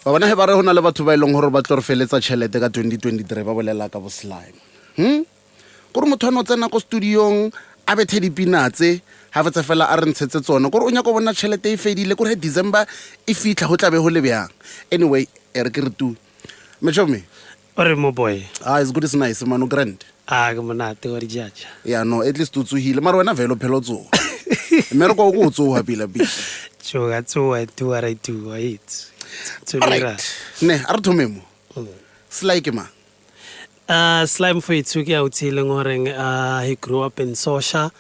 Ba bona he ba re hona le batho ba ileng hore ba tlo re feletsa tšhelete ka 2023 ba bolela ka bo Slyjay. Gore motho no tsena ko studiong a bethe dipina tse ha fetsa fela a re ntshetse tsona gore o nya go bona tšhelete e fedile gore December e fitla go tlabe go le bjang. Anyway, re ke re tu Mechome. Ore mo boy. It's good, it's nice man, grand. Ke monate wa dijaja. Yeah, no, at least utsuhile mara wena velo phelo tso. Mmere go go tsoha pila pila. Tsoga tsoa tu ara tu it. Alright. Ne, a re thomemo. Slyjay ke mang? Slime for itu ke out ngoreng he grew up in Sosha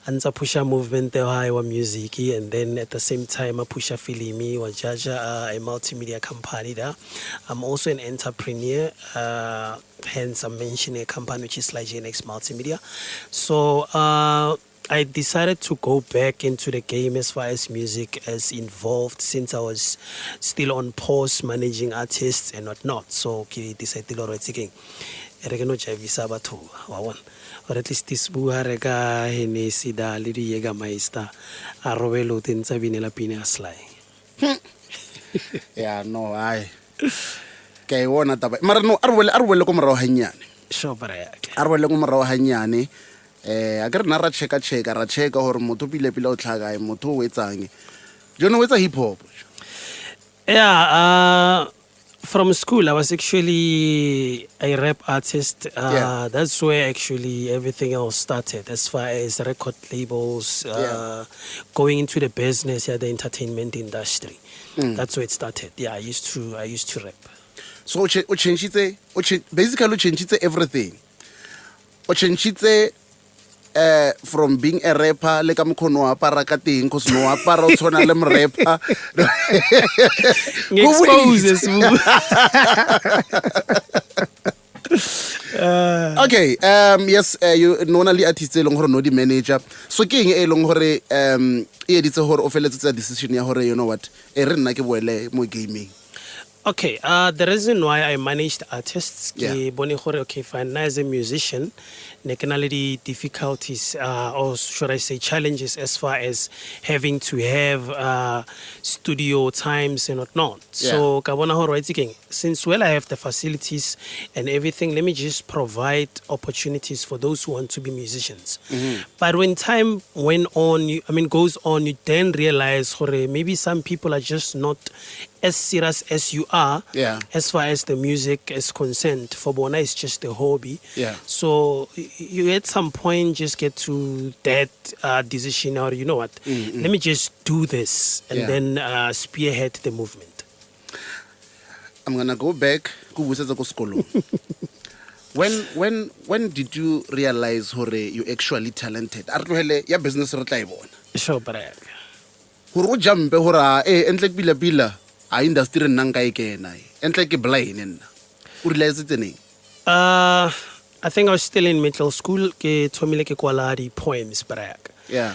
and pusha movement high wa music and then at the same time a pusha filimi wa jaja a multimedia company there. I'm also an entrepreneur, hence I'm mentioning a company which is Slyjay Next Multimedia. So I decided to go back into the game as far as music as involved since I was still on pause managing artists and whatnot. So I decided to no chavisa batho wa one or at least this buha reka Hennessy da le di Jäger Meister a robelo tentsa binela pina Slyjay. Yeah, no, I ke wona taba mara no arwele ko morao hanyane. Sure bara arwele ko morao hanyane a ke re na ra checka hore motho pile o tlhaga motho o etsang jone o etsa hip hop. Yeah, from school, I was actually a rap artist. That's where actually everything else started, as far as record labels, going into the business, the entertainment industry. That's where it started. Yeah, I used to rap. So basically o changed everything. O changed from being a rapper le ka mkhono wa apara ka teng cause no apara o tshwana le mrapper. Exposes. Okay, yes, you normally artist e leng gore no di manager. So ke eng e leng gore e editse gore o feletse decision ya gore you know what e re nna ke boele mo gaming. Okay, the reason why I managed artists, okay, fine, as a musician, the difficulties, or should I say challenges as far as having to have studio times and whatnot. So, since I have the facilities and everything, let me just provide opportunities for those who want to be musicians. But when time goes on, you then realize, maybe some people are just not as serious as you are, as far as the music is concerned. For Bona, it's just a hobby. So you at some point just get to that decision, or you know what, let me just do this and then spearhead the movement. I'm gonna go back to when did you realize hore you actually talented? Ya business re tla e bona. Sure, brag. Hore o jump hore entle pila a industry nna nka e kena entle ke blind nna o realize tsene. I think I was still in middle school ke thomile ke kwala di poems brag.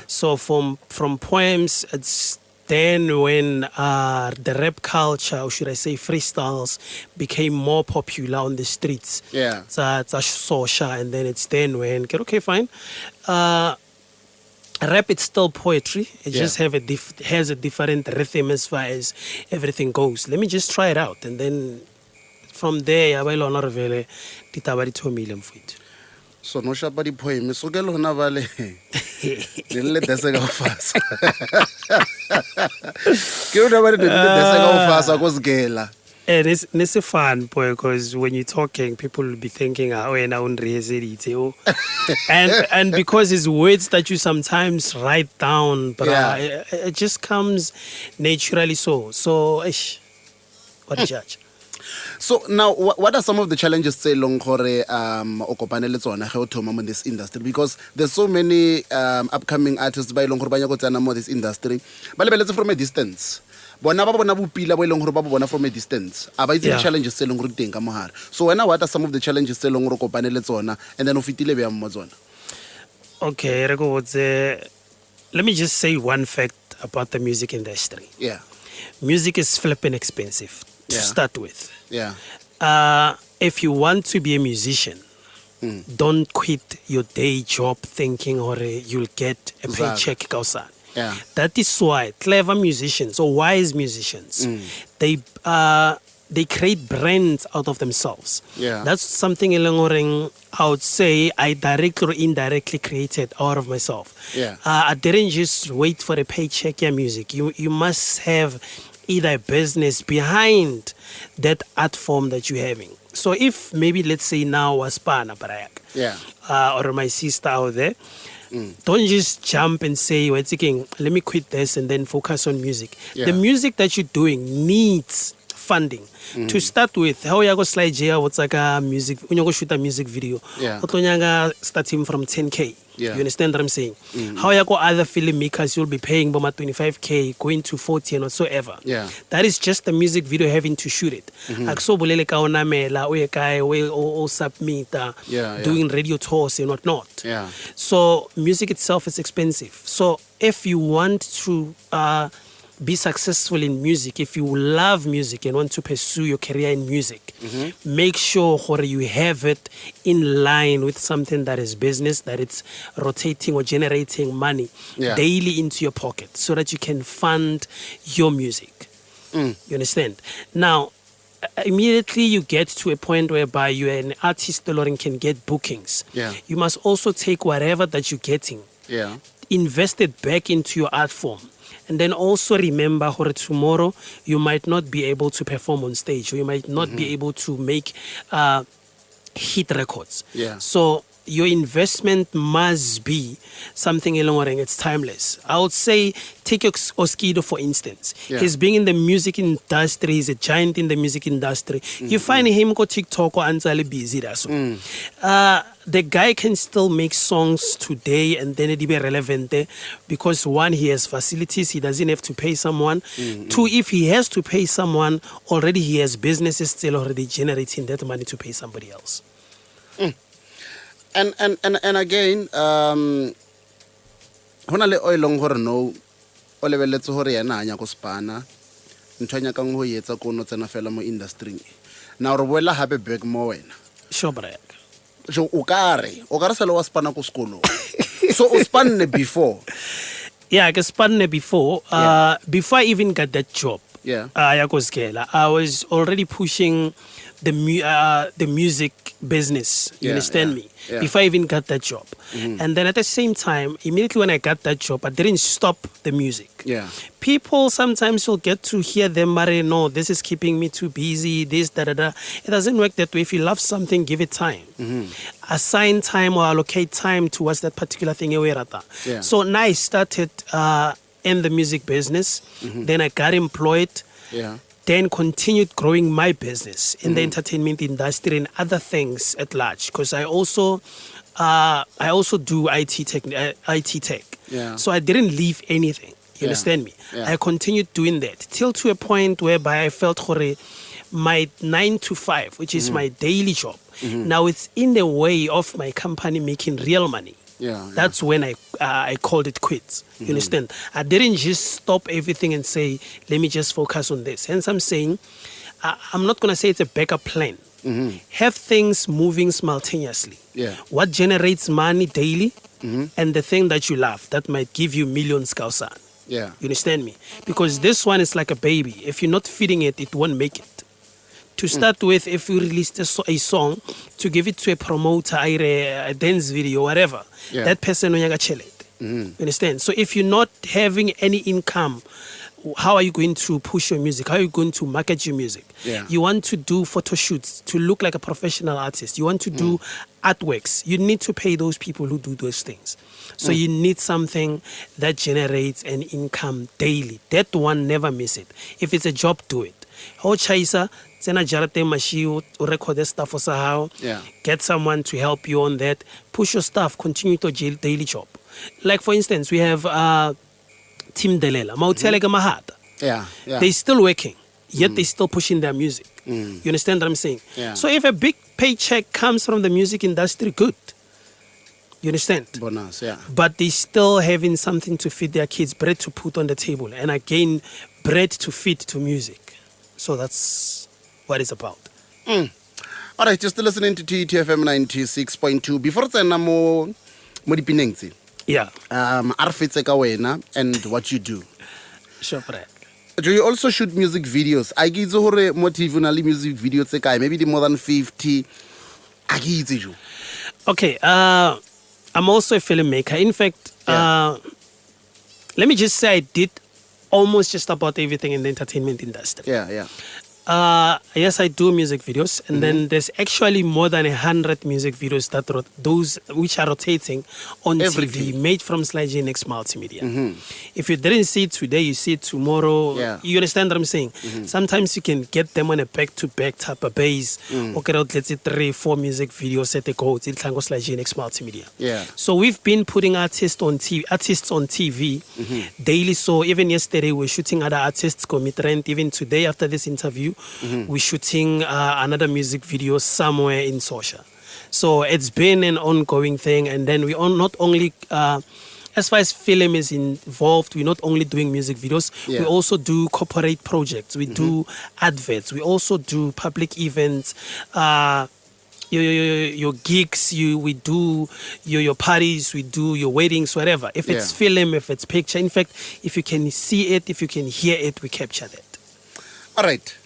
So from poems, it's then when the rap culture, or should I say freestyles, became more popular on the streets. It's social, and then it's then when okay, fine. Rap, it's still poetry. It just has a different rhythm as far as everything goes. Let me just try it out, and then from there, I will honor vele ditabadi 2 million feet. So no shapa di poem so ke lona vale le desa ka fasa ke una ba le desa ka fasa go sgela. And it's a fun boy, because when you're talking, people will be thinking, and because it's words that you sometimes write down, but it just comes naturally. So what a judge. So now, what are some of the challenges say long gore o kopane le tsona ge o thoma mo this industry, because there's so many upcoming artists ba ilong gore ba nya go tsena mo this industry ba lebeletse from a distance. Bona ba bona bopila bo ilong gore ba bona from a distance. Aba itse challenges tse leng gore teng ka mohara. So what are some of the challenges tse leng gore kopane le tsona and then o fitile be mo tsona? Okay, re go botse, let me just say one fact about the music industry. Music is flipping expensive to start with. If you want to be a musician, don't quit your day job thinking or you'll get a paycheck outside. That is why clever musicians or wise musicians, they they create brands out of themselves. Yeah. That's something I would say I directly or indirectly created out of myself. Yeah. I didn't just wait for a paycheck. Yeah, music. You must have either a business behind that art form that you're having. So if maybe let's say now was Pana Parayak, Yeah. or my sister out there, don't just jump and say, "We're thinking, let me quit this and then focus on music." Yeah. The music that you're doing needs funding. To start with, how you go Slyjay, what's like a music, when you go shoot a music video, Yeah. starting from 10K. Yeah. You understand what I'm saying? How you go other filmmakers, you'll be paying Boma 25K, going to 40 and whatsoever. Yeah. That is just the music video having to shoot it. Like so bolele ka ona mela, o kai o submit, Yeah. doing radio tours and whatnot. Yeah. So music itself is expensive. So if you want to be successful in music, if you love music and want to pursue your career in music, make sure you have it in line with something that is business, that it's rotating or generating money Yeah. daily into your pocket so that you can fund your music. You understand? Now, immediately you get to a point whereby you're an artist and can get bookings. Yeah. You must also take whatever that you're getting, Yeah. invest it back into your art form. And then also remember tomorrow you might not be able to perform on stage, or you might not be able to make hit records. Yeah. So your investment must be something it's timeless. I would say take Oskido for instance. Yeah. He's being in the music industry, he's a giant in the music industry. You find him go TikTok or Ansali busy. The guy can still make songs today and then it be relevant there because one, he has facilities, he doesn't have to pay someone. Two, if he has to pay someone, already he has businesses still already generating that money to pay somebody else. And again, hona le o ilong hore no o lebeletse hore yena anya go spana ntho nya kang ho yetsa ko no tsena fela mo industry na re boela hape back mo wena Sure, brother. so o ka re selo wa spana ko skolo so o spanne before Yeah, I span before. Before I even got that job, Yeah. I was already pushing the music business. You Yeah, understand yeah, me? yeah. Before I even got that job, and then at the same time, immediately when I got that job, I didn't stop the music. Yeah. People sometimes will get to hear them, Mare, no, this is keeping me too busy, this, da, da, da. It doesn't work that way. If you love something, give it time. Assign time or allocate time towards that particular thing. Yeah. So now I started in the music business. Then I got employed. Yeah. Then continued growing my business in the entertainment industry and other things at large. Because I also do IT tech. Yeah. So I didn't leave anything. You Yeah. understand me? Yeah. I continued doing that till to a point whereby I felt my 9 to 5, which is my daily job. Now it's in the way of my company making real money. Yeah. That's when I called it quits. You understand? I didn't just stop everything and say, let me just focus on this. Hence, I'm saying, I'm not going to say it's a backup plan. Have things moving simultaneously. Yeah. What generates money daily and the thing that you love that might give you millions, Kausan. Yeah. You understand me? Because this one is like a baby. If you're not feeding it, it won't make it. To start with, if you released a song, to give it to a promoter, a dance video, whatever, Yeah. that person will chill it. You understand? So if you're not having any income, how are you going to push your music? How are you going to market your music? Yeah. You want to do photo shoots to look like a professional artist. You want to do artworks. You need to pay those people who do those things. So you need something that generates an income daily. That one, never miss it. If it's a job, do it. How chaisa, tsena jarate mashiu, record the stuff for sahao. Yeah. Get someone to help you on that. Push your stuff. Continue to daily job. Like for instance, we have Team Delela. Mautele Mahata. Yeah. Yeah. They're still working, yet they're still pushing their music. You understand what I'm saying? Yeah. So if a big paycheck comes from the music industry, good. You understand? Bonus. Yeah. But they still having something to feed their kids, bread to put on the table, and again, bread to feed to music. So that's what it's about. All right, just listening to TTFM 96.2. Before tsena mo dipineng tse, Yeah, a re fetse ka wena and what you do. sure, Brad. Do you also shoot music videos? I give you motive music videos, maybe the more than 50. I give you. Okay, I'm also a filmmaker. In fact, let me just say I did almost just about everything in the entertainment industry. Yeah. Yes, I do music videos, and then there's actually more than 100 music videos those which are rotating on TV, made from Slyjay Next Multimedia. If you didn't see it today, you see it tomorrow. Yeah. You understand what I'm saying? Sometimes you can get them on a back-to-back type of base. Okay, let's say 3-4 music videos at a go. It's Slyjay Next Multimedia. Yeah. So we've been putting artists on TV daily. So even yesterday we're shooting other artists, Trend. Even today after this interview, we're shooting another music video somewhere in Sosha. So it's been an ongoing thing. And then we are not only, as far as film is involved, we're not only doing music videos, we also do corporate projects. We do adverts. We also do public events, your gigs, we do your parties, we do your weddings, whatever. If it's film, if it's picture, in fact, if you can see it, if you can hear it, we capture that. All right.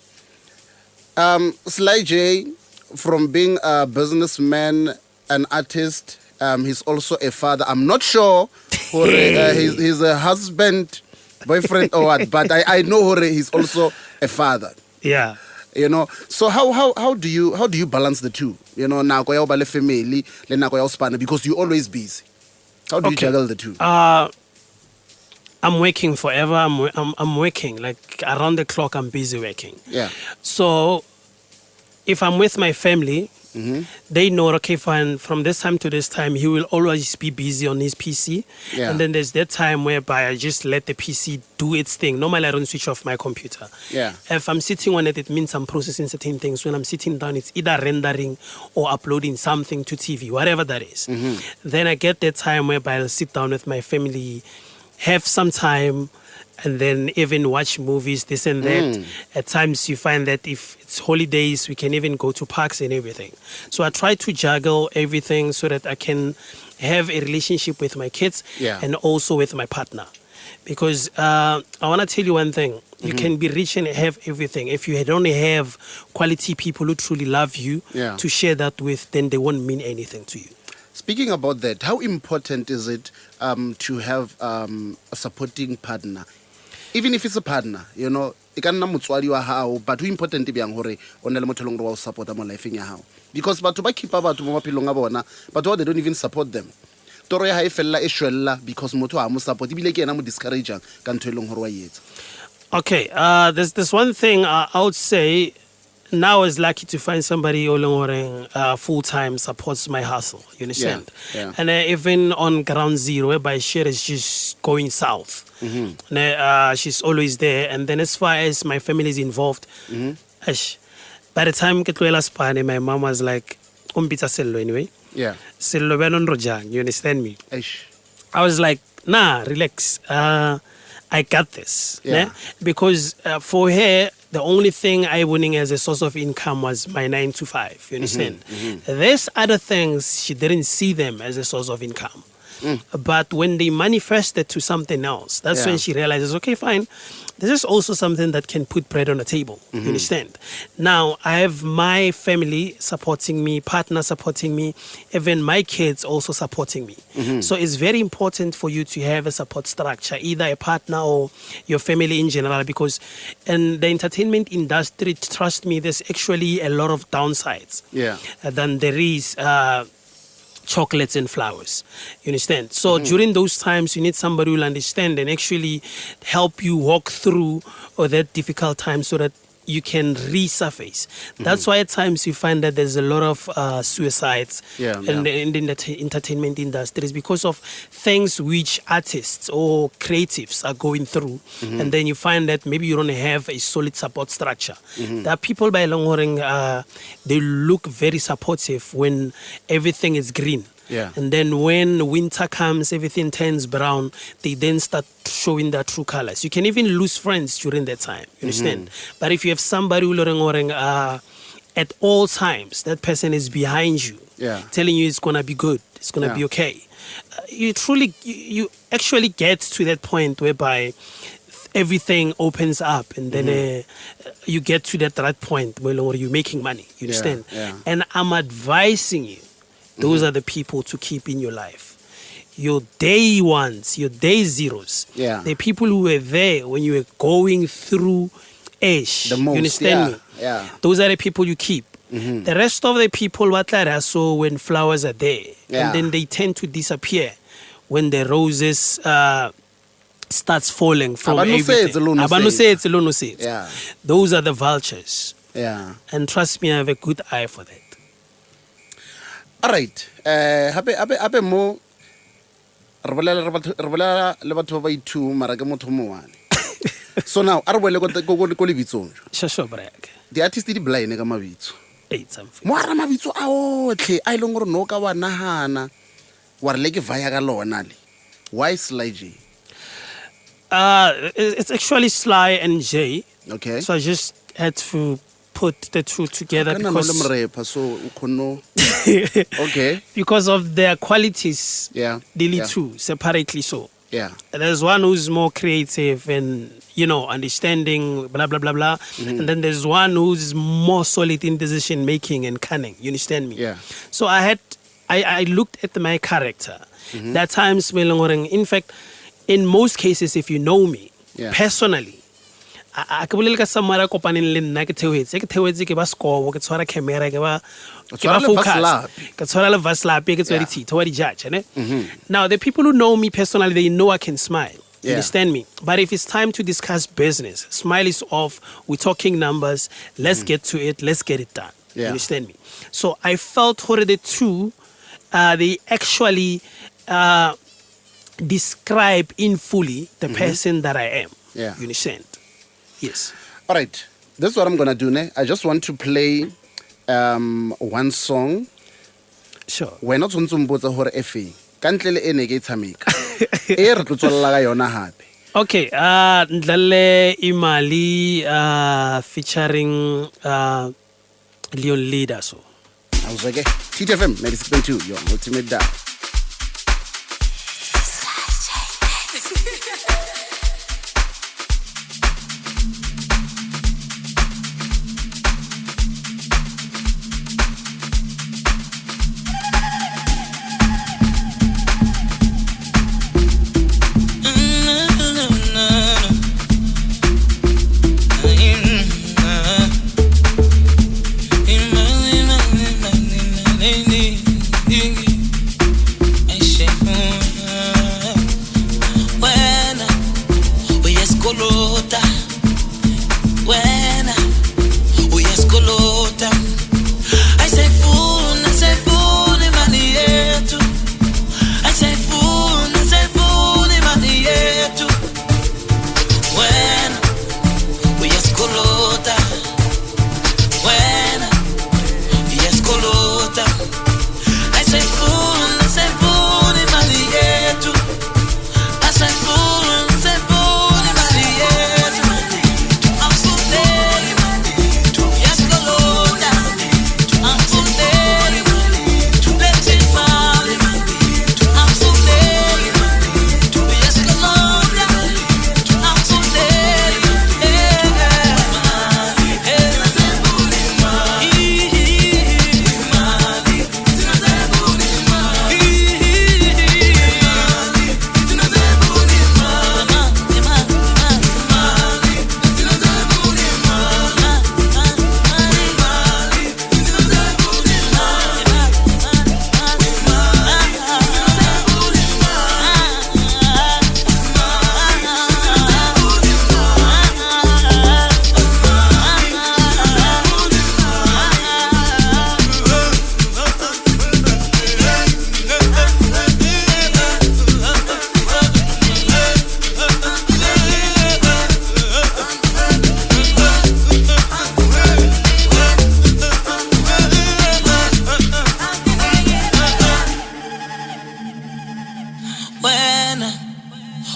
Slyjay, from being a businessman, an artist, he's also a father. I'm not sure he's a husband, boyfriend or what, but I know he's also a father. Yeah. You know, so how do you balance the two? You know, now go bale family, le nako ya spana, because you're always busy. How do you juggle the two? I'm working forever. I'm working like around the clock. I'm busy working. Yeah. So if I'm with my family, they know, okay, fine, from this time to this time, he will always be busy on his PC. Yeah. And then there's that time whereby I just let the PC do its thing. Normally, I don't switch off my computer. Yeah. If I'm sitting on it, it means I'm processing certain things. When I'm sitting down, it's either rendering or uploading something to TV, whatever that is. Then I get that time whereby I'll sit down with my family, have some time, and then even watch movies, this and that. At times you find that if it's holidays, we can even go to parks and everything. So I try to juggle everything so that I can have a relationship with my kids and also with my partner. Because I want to tell you one thing. You can be rich and have everything. If you don't have quality people who truly love you to share that with, then they won't mean anything to you. Speaking about that, how important is it to have a supporting partner? Even if it's a partner, you know, it can motswadi wa hao, but who important to be ang hore on le motho leng wa support mo life ya hao. Because batho ba keep batho mo maphelong a bona, but they don't even support them. Toro ya ha e fella e shwella because motho ha mo support ibile ke ena mo discourage ka ntho eleng hore wa yetsa. Okay, there's this one thing I would say. Now is lucky to find somebody who full-time supports my hustle. You understand? Yeah. And even on ground zero, whereby share is just going south. She's always there. And then as far as my family is involved, by the time Ketluela Spane, my mom was like, Umpita Sello anyway. Yeah. Sello Benon Rojang, you understand me? I was like, nah, relax. I got this. Yeah. Because for her, the only thing I winning as a source of income was my 9 to 5. You understand? There's other things, she didn't see them as a source of income. But when they manifested to something else, that's when she realizes, okay, fine, this is also something that can put bread on the table. You understand? Now, I have my family supporting me, partner supporting me, even my kids also supporting me. So it's very important for you to have a support structure, either a partner or your family in general, because in the entertainment industry, trust me, there's actually a lot of downsides than there is chocolates and flowers. You understand? So during those times, you need somebody who will understand and actually help you walk through that difficult time so that you can resurface. That's why at times you find that there's a lot of suicides in the entertainment industry. It's because of things which artists or creatives are going through. And then you find that maybe you don't have a solid support structure. There are people by Longhoring, they look very supportive when everything is green. And then when winter comes, everything turns brown, they then start showing their true colors. You can even lose friends during that time. You understand? But if you have somebody who at all times, that person is behind you, telling you it's going to be good, it's going to be okay. You actually get to that point whereby everything opens up, and then you get to that right point where you're making money. You understand? Yeah. And I'm advising you, those are the people to keep in your life. Your day ones, your day zeros. Yeah. The people who were there when you were going through ash. The most, you understand me? Yeah. Those are the people you keep. The rest of the people, what I saw when flowers are there, and then they tend to disappear when the roses starts falling from everything. Yeah. Those are the vultures. Yeah. And trust me, I have a good eye for that. All right. Hape mo re bolela le batho ba ithu mara ke motho mo one. So now a re boele ko lebitsong. Shasho brag. The artist di blind ka mabitso. Something. Mo ara mabitso a otlhe a ileng gore no ka wa nahana wa re le ke vaya ka lona le. Why Slyjay? It's actually Sly and Jay. Okay. So I just had to put the two together okay. because of their qualities. Yeah. Two separately. So yeah. There's one who's more creative and understanding, blah blah blah blah, and then there's one who's more solid in decision making and cunning. You understand me? Yeah. So I looked at my character. That times, in fact, in most cases, if you know me personally, I can believe somewhere kopaneng le nna ke theoetse ke ba score ke tshwara camera ke ba focus ke tshwara le vaslap ke tswedi tito wa di judge ne. Now the people who know me personally, they know I can smile. You understand me? But if it's time to discuss business, smile is off, we're talking numbers, let's get to it, let's get it done. You understand me? So I felt the two they actually describe in fully the person that I am. Yeah. You understand? Yes. All right. This is what I'm going to do now. I just want to play one song. Sure. We're not going to put a horror effing. Can't let any get tamika. Air to Tolagayona happy. Okay. Ndlale Imali featuring Leon Leader. So. I was like, TTFM 96.2, your ultimate dad.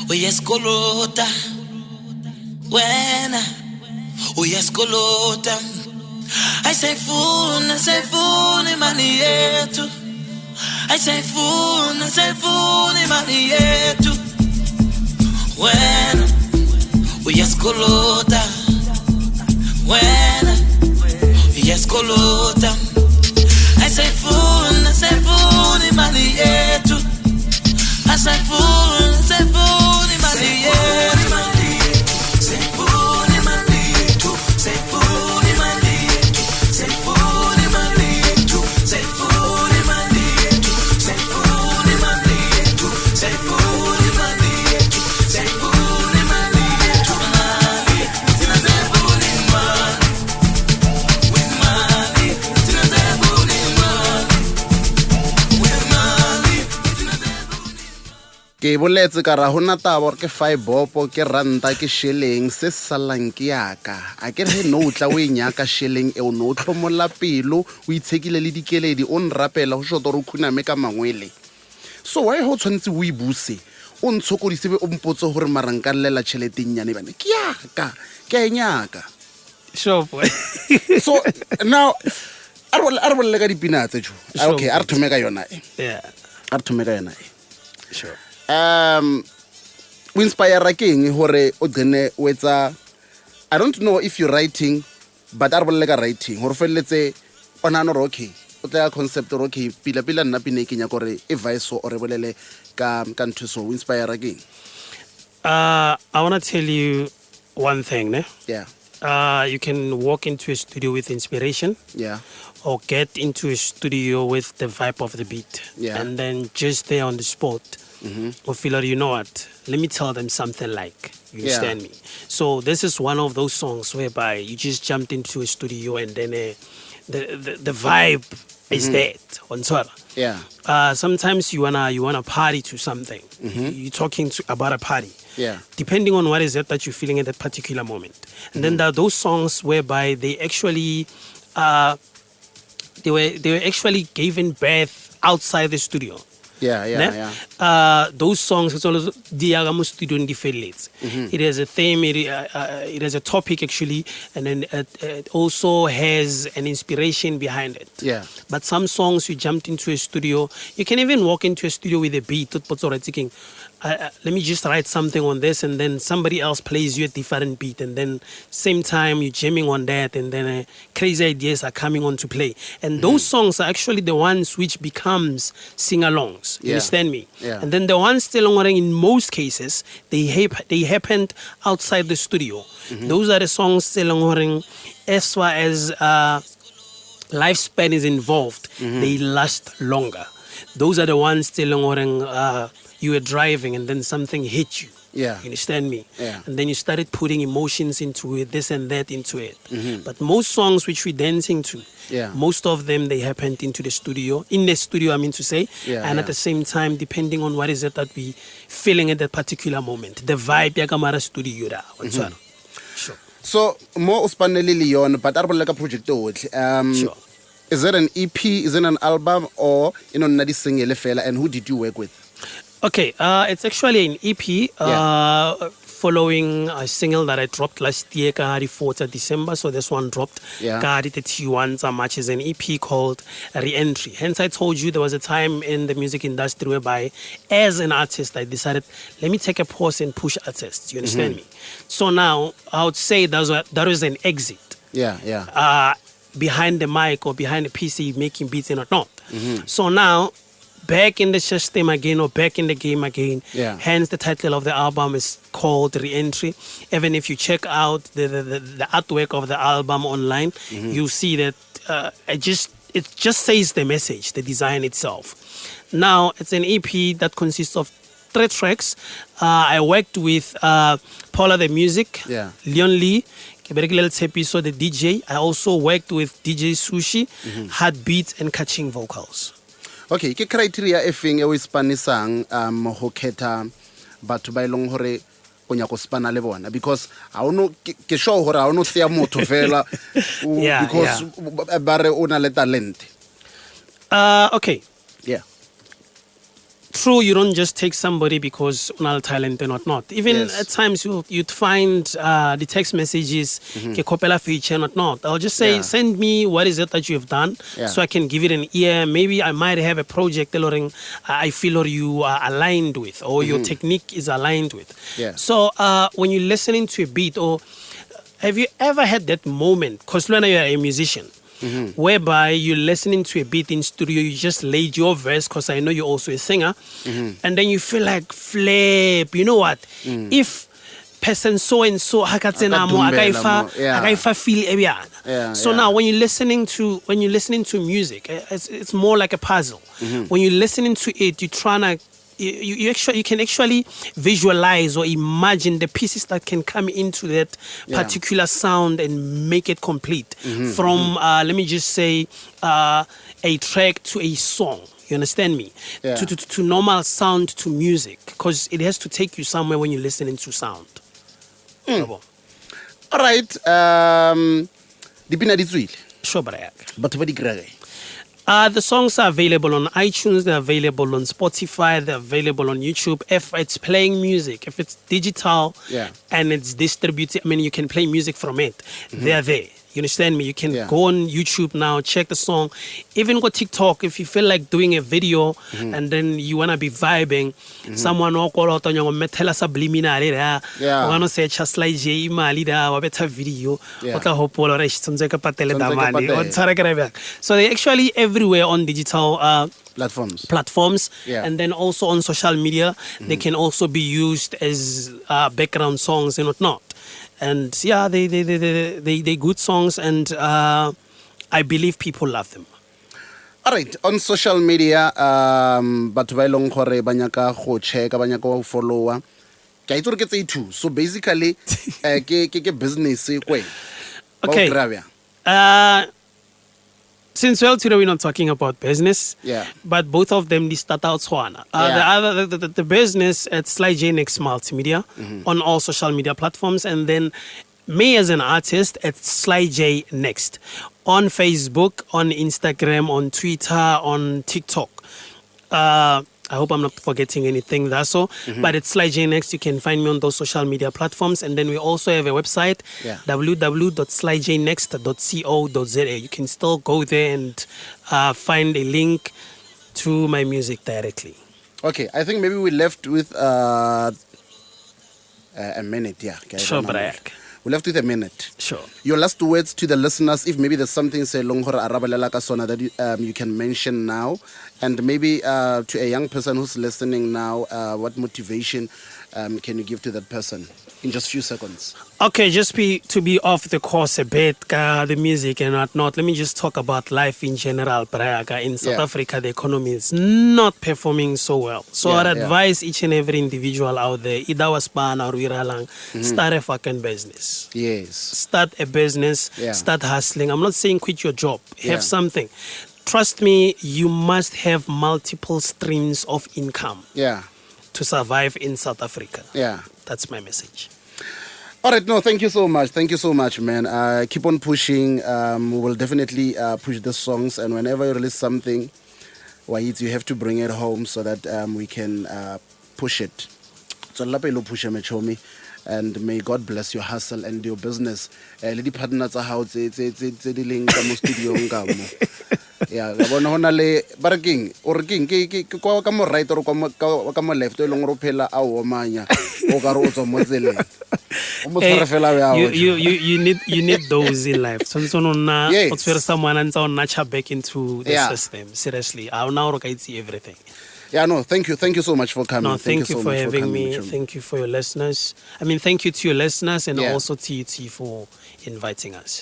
uyeskolota wena uyeskolota ayisayifuna imali yethu ayisayifuna imali yethu wena uyeskolota wena uyeskolota asayifuna imali yethu asayifuna imali yethu sayifuna imali yethu sayifuna imali yethu sayifuna imali yethu sayifuna imali yethu sayifuna imali yethu sayifuna imali yethu sayifuna imali yethu mali thina sayifuna imali wemali thina sayifuna imali wemali ke boletse ka ra hona taba ke fibopo ke ranta ke shilling se salang ke yaka a ke re no tla o inyaka shilling e o no tlhomola pelo o itshekile le dikeledi o nrapela ho shota ro khuname ka mangwele so why ho tshwantse o ibuse o ntshokodise be o mpotse hore marankalela tšheleteng nyane bane ke yaka ke a enyaka Sure, boy. so now are bolle ka dipina tse jo Sure, okay a re thome ka yona e Yeah, a re thome ka yona e sure. o inspire keng hore o gene o etsa I don't know if you're writing but a re bolle ka writing hore felletse ona no okay o tla concept or okay pila nna pine ke nya gore e vice o re bolele ka ntho so o inspire keng I want to tell you one thing, ne? yeah You can walk into a studio with inspiration yeah or get into a studio with the vibe of the beat. Yeah. And then just there on the spot, or feel like, you know what, let me tell them something like, you Yeah. understand me? So this is one of those songs whereby you just jumped into a studio and then the vibe is that on Twitter. yeah Sometimes you wanna party to something. You're talking about a party. yeah Depending on what is it that you're feeling at that particular moment. And then there are those songs whereby they actually they were actually given birth outside the studio. yeah Ne? Those songs it's always diagamo studio in fellets. It has a theme, it has a topic actually, and then it also has an inspiration behind it. Yeah. But some songs you jumped into a studio, you can even walk into a studio with a beat, thinking, let me just write something on this, and then somebody else plays you a different beat, and then same time you're jamming on that, and then crazy ideas are coming on to play. And those songs are actually the ones which becomes sing-alongs. You Yeah. understand me? Yeah. And then the ones still on, in most cases, they happened outside the studio. Those are the songs still on, as far as lifespan is involved, they last longer. Those are the ones still on, you were driving and then something hit you. Yeah. You understand me? Yeah. And then you started putting emotions into it, this and that into it. But most songs which we're dancing to, Yeah. most of them, they happened in the studio, I mean to say. Yeah, And yeah. at the same time, depending on what is it that we feeling at that particular moment. The vibe, ya kamara studio da. Sure. so mo o spanele le yona but a re bolle ka project otlhe Sure. is it an EP, is it an album, or nna di single fela, and who did you work with? Okay, it's actually an EP following a single that I dropped last year, 4th December. So this one dropped. Yeah. The T1 so much is an EP called Reentry. Hence, I told you there was a time in the music industry whereby, as an artist, I decided, let me take a pause and push artists. You understand me? So now, I would say that was an exit. Yeah. Behind the mic or behind the PC making beats and whatnot. So now, back in the system again or back in the game again. Yeah. Hence the title of the album is called Reentry. Even if you check out the artwork of the album online, you'll see that it just says the message, the design itself. Now, it's an EP that consists of 3 tracks. I worked with Paula the Music, Yeah. Leon Lee, so the DJ. I also worked with DJ Sushi, Heartbeat, and Catching Vocals. Okay, ke criteria e feng e o ispanisang ho khetha batho ba ileng hore o nya go spana le bona, because ha ono ke sure hore ha ono tseya motho fela Yeah, because ba re o na le talent. Okay. Yeah. true, you don't just take somebody because unal talent and whatnot. Even Yes. at times you'd find the text messages, ke kopela feature and whatnot. I'll just say, Yeah. send me what is it that you have done, Yeah. so I can give it an ear. Maybe I might have a project that I feel or you are aligned with, or your technique is aligned with. Yeah. So when you're listening to a beat, or have you ever had that moment? Because you're a musician. Whereby you're listening to a beat in studio, you just laid your verse, because I know you're also a singer, and then you feel like, flip, you know what? If person so and so hakatsena mo Akadumbela mo, yeah. akaifa feel ebiana. Yeah, So yeah. now when you're listening to music, it's more like a puzzle. When you're listening to it, you're trying to you can actually visualize or imagine the pieces that can come into that Yeah. particular sound and make it complete. From let me just say a track to a song. You understand me? Yeah. To normal sound to music, because it has to take you somewhere when you're listening to sound. Yabo. All right. Dipina di tswile. Sure, brother. Batho ba di kry-a kae? The songs are available on iTunes, they're available on Spotify, they're available on YouTube. If it's playing music, if it's digital Yeah. and it's distributed, I mean, you can play music from it. They're there. You understand me? You can Yeah. go on YouTube now, check the song. Even go TikTok if you feel like doing a video and then you want to be vibing. Someone will call out on your metal subliminal. Yeah. Want to say Slyjay, Imali, wa betha video. Yeah. Otla hope wala re shitsonze ka patele Shitsonze ka damane. patele. O tshwara ke re bjang. So they're actually everywhere on digital platforms, Yeah. and then also on social media. They can also be used as background songs and whatnot. And yeah, they good songs, and I believe people love them. All right, on social media, batho ba e leng gore ba nyaka go checka, ba nyaka go followa. Ke a itse gore ke tse two. So basically, ke business kwe. Okay. Since today we're not talking about business, Yeah. but both of them they start out swana. The business at Slyjay Next Multimedia on all social media platforms, and then me as an artist at Slyjay Next on Facebook, on Instagram, on Twitter, on TikTok. I hope I'm not forgetting anything. That's all. But it's Slyjay Next. You can find me on those social media platforms. And then we also have a website, Yeah. www.slyjaynext.co.za. You can still go there and find a link to my music directly. Okay, I think maybe we left with a minute. Yeah. Okay, Sure, Brian. We left with a minute. Sure. Your last words to the listeners, if maybe there's something say long hore arabalela ka sona that you can mention now, and maybe to a young person who's listening now, what motivation can you give to that person in just few seconds? Okay, to be off the course a bit, the music and whatnot. Let me just talk about life in general. In South Yeah. Africa, the economy is not performing so well. So Yeah, I'd yeah. advise each and every individual out there, either waspan or wiralang, start a fucking business. Yes. Start a business. Yeah. Start hustling. I'm not saying quit your job. Yeah. Have something. Trust me, you must have multiple streams of income Yeah. to survive in South Africa. Yeah. That's my message. All right, no, thank you so much. Thank you so much, man. Keep on pushing. We will definitely push the songs, and whenever you release something, Wahid, you have to bring it home so that we can push it. So lapelo push me, and may God bless your hustle and your business. Lady partners are how they link studio ngamo. Yeah, ga bona hona le barking or king ke kwa ka mo right or ka mo left e leng go phela a o manya o ka re o tswa mo tseleng. You need those in life. So Yes. it's where someone and so nature back into the Yeah. system. Seriously, I now see everything. Yeah, no, thank you so much for coming. No, thank you so for much having coming, me. Chum. Thank you for your listeners. I mean, thank you to your listeners and Yeah. also to you for inviting us.